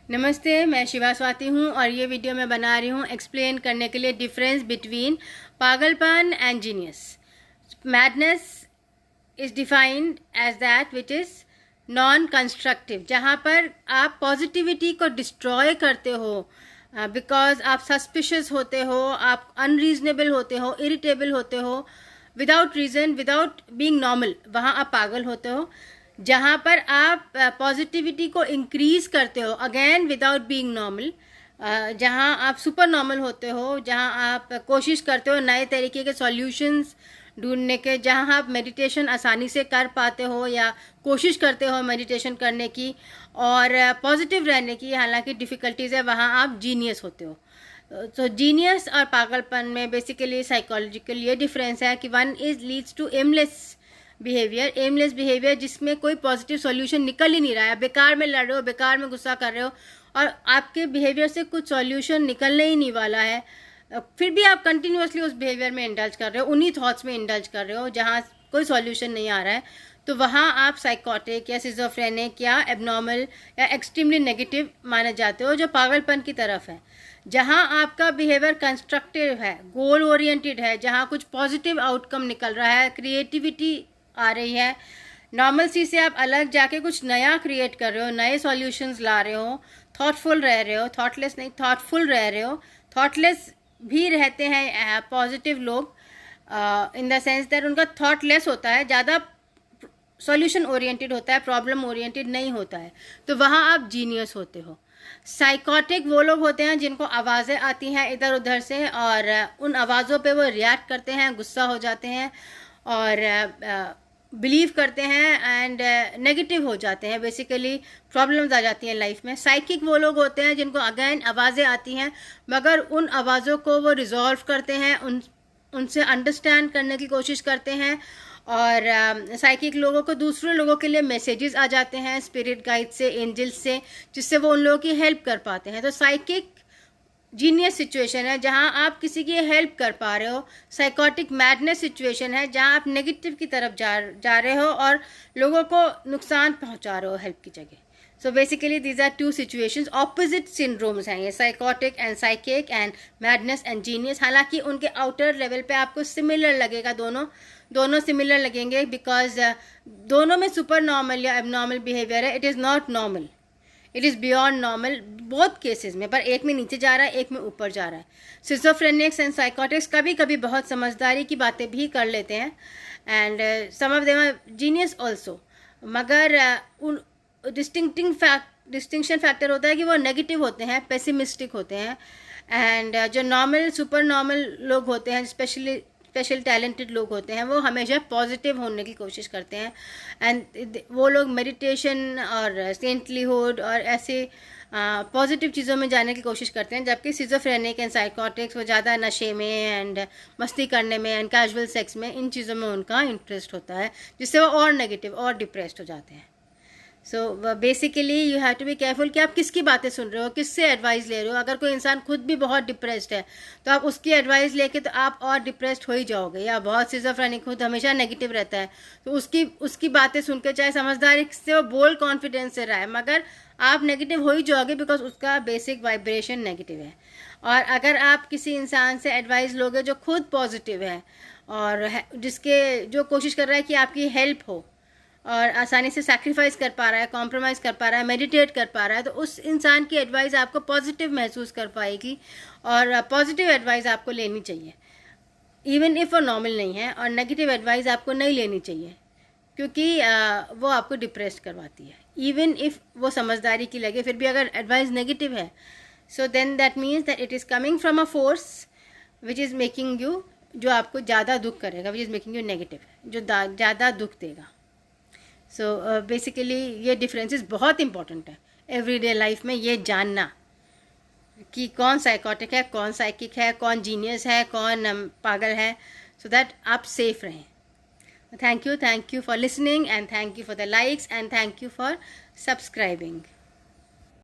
नमस्ते, मैं शिवा स्वाति हूँ और ये वीडियो मैं बना रही हूँ एक्सप्लेन करने के लिए डिफरेंस बिटवीन पागलपन and genius. Madness is defined as that which is non constructive, जहाँ पर आप पॉजिटिविटी को डिस्ट्रॉय करते हो बिकॉज आप सस्पिशियस होते हो, आप अनरीजनेबल होते हो, इरिटेबल होते हो without reason, without being normal, वहाँ आप पागल होते हो। जहाँ पर आप पॉजिटिविटी को इंक्रीज करते हो अगेन विदाउट बीइंग नॉर्मल, जहाँ आप सुपर नॉर्मल होते हो, जहाँ आप कोशिश करते हो नए तरीके के सॉल्यूशंस ढूंढने के, जहाँ आप मेडिटेशन आसानी से कर पाते हो या कोशिश करते हो मेडिटेशन करने की और पॉजिटिव रहने की, हालांकि डिफ़िकल्टीज़ है, वहाँ आप जीनियस होते हो। तो जीनियस और पागलपन में बेसिकली साइकोलॉजिकल ये डिफरेंस है कि one is leads to aimless behaviour जिसमें कोई पॉजिटिव सॉल्यूशन निकल ही नहीं रहा है। बेकार में लड़ रहे हो, बेकार में गुस्सा कर रहे हो और आपके बिहेवियर से कुछ सॉल्यूशन निकलने ही नहीं वाला है, फिर भी आप कंटिन्यूसली उस बिहेवियर में इंडल्ज कर रहे हो, उन्हीं थॉट्स में इंडल्ज कर रहे हो जहाँ कोई सॉल्यूशन नहीं आ रहा है। तो वहाँ आप साइकोटिक या सिजोफ्रेनिक या एबनॉर्मल या एक्सट्रीमली नेगेटिव माने जाते हो, जो पागलपन की तरफ है। जहाँ आपका बिहेवियर कंस्ट्रक्टिव है, गोल ओरिएंटेड है, जहाँ कुछ पॉजिटिव आउटकम निकल रहा है, क्रिएटिविटी आ रही है, नॉर्मल सी से आप अलग जाके कुछ नया क्रिएट कर रहे हो, नए सॉल्यूशंस ला रहे हो, थॉटफुल रह रहे हो, थॉटलेस नहीं थॉटफुल रह रहे हो। थॉटलेस भी रहते हैं पॉजिटिव लोग इन द सेंस दैट उनका थॉट लेस होता है, ज़्यादा सॉल्यूशन ओरिएंटेड होता है, प्रॉब्लम ओरिएंटेड नहीं होता है, तो वहाँ आप जीनियस होते हो। साइकोटिक वो लोग होते हैं जिनको आवाज़ें आती हैं इधर उधर से और उन आवाज़ों पे वो रिएक्ट करते हैं, गुस्सा हो जाते हैं और बिलीव करते हैं एंड नेगेटिव हो जाते हैं, बेसिकली प्रॉब्लम्स आ जाती हैं लाइफ में। साइकिक वो लोग होते हैं जिनको अगेन आवाज़ें आती हैं मगर उन आवाज़ों को वो रिजॉल्व करते हैं, उनसे अंडरस्टैंड करने की कोशिश करते हैं और साइकिक लोगों को दूसरे लोगों के लिए मैसेजेस आ जाते हैं स्पिरिट गाइड से, एंजल्स से, जिससे वो उन लोगों की हेल्प कर पाते हैं। तो साइकिक जीनियस सिचुएशन है जहां आप किसी की हेल्प कर पा रहे हो। साइकोटिक मैडनेस सिचुएशन है जहां आप नेगेटिव की तरफ जा रहे हो और लोगों को नुकसान पहुंचा रहे हो हेल्प की जगह। So basically these are two situations, opposite syndromes हैं ये, psychotic and psychic and madness and genius. हालांकि उनके आउटर लेवल पे आपको सिमिलर लगेगा, दोनों सिमिलर लगेंगे बिकॉज दोनों में सुपर नॉर्मल या एबनॉर्मल बिहेवियर है। It is not normal, it is beyond normal बहुत केसेस में, पर एक में नीचे जा रहा है, एक में ऊपर जा रहा है। सिजोफ्रेनिक्स एंड साइकोटिक्स कभी कभी बहुत समझदारी की बातें भी कर लेते हैं and some of them are genius also, मगर उन डिस्टिंक्शन फैक्टर होता है कि वो नेगेटिव होते हैं, पेसिमिस्टिक होते हैं एंड जो नॉर्मल सुपर नॉर्मल लोग होते हैं, स्पेशल टैलेंटेड लोग होते हैं, वो हमेशा पॉजिटिव होने की कोशिश करते हैं एंड वो लोग मेडिटेशन और सेंटलीहुड और ऐसे पॉजिटिव चीज़ों में जाने की कोशिश करते हैं। जबकि सिजोफ्रेनिक एंड साइकोटिक्स वो ज़्यादा नशे में एंड मस्ती करने में एंड कैजुअल सेक्स में, इन चीज़ों में उनका इंटरेस्ट होता है, जिससे वो और नेगेटिव और डिप्रेस्ड हो जाते हैं। So basically you have to be careful कि आप किसकी बातें सुन रहे हो, किससे एडवाइस ले रहे हो। अगर कोई इंसान खुद भी बहुत डिप्रेस्ड है तो आप उसकी एडवाइस लेके तो आप और डिप्रेस्ड हो ही जाओगे, या बहुत सिजोफ्रेनिक खुद हमेशा नेगेटिव रहता है तो उसकी बातें सुन के, चाहे समझदारी से वो बोल कॉन्फिडेंस से रहा है, मगर आप नेगेटिव हो ही जाओगे बिकॉज उसका बेसिक वाइब्रेशन नेगेटिव है। और अगर आप किसी इंसान से एडवाइस लोगे जो खुद पॉजिटिव है और जो कोशिश कर रहा है कि आपकी हेल्प हो और आसानी से सैक्रिफाइस कर पा रहा है, कॉम्प्रोमाइज़ कर पा रहा है, मेडिटेट कर पा रहा है, तो उस इंसान की एडवाइस आपको पॉजिटिव महसूस कर पाएगी और पॉजिटिव एडवाइस आपको लेनी चाहिए इवन इफ़ वो नॉर्मल नहीं है, और नेगेटिव एडवाइस आपको नहीं लेनी चाहिए क्योंकि वो आपको डिप्रेस करवाती है। इवन इफ़ वो समझदारी की लगे, फिर भी अगर एडवाइस नेगेटिव है, so then that means that it is coming from a force which is making you, जो आपको ज़्यादा दुख करेगा, which is making you negative, जो ज़्यादा दुख देगा। सो बेसिकली ये डिफरेंसेस बहुत इंपॉर्टेंट है एवरीडे लाइफ में, ये जानना कि कौन साइकोटिक है, कौन साइकिक है, कौन जीनियस है, कौन पागल है, सो दैट आप सेफ रहें। Thank you for listening and thank you for the likes and thank you for subscribing.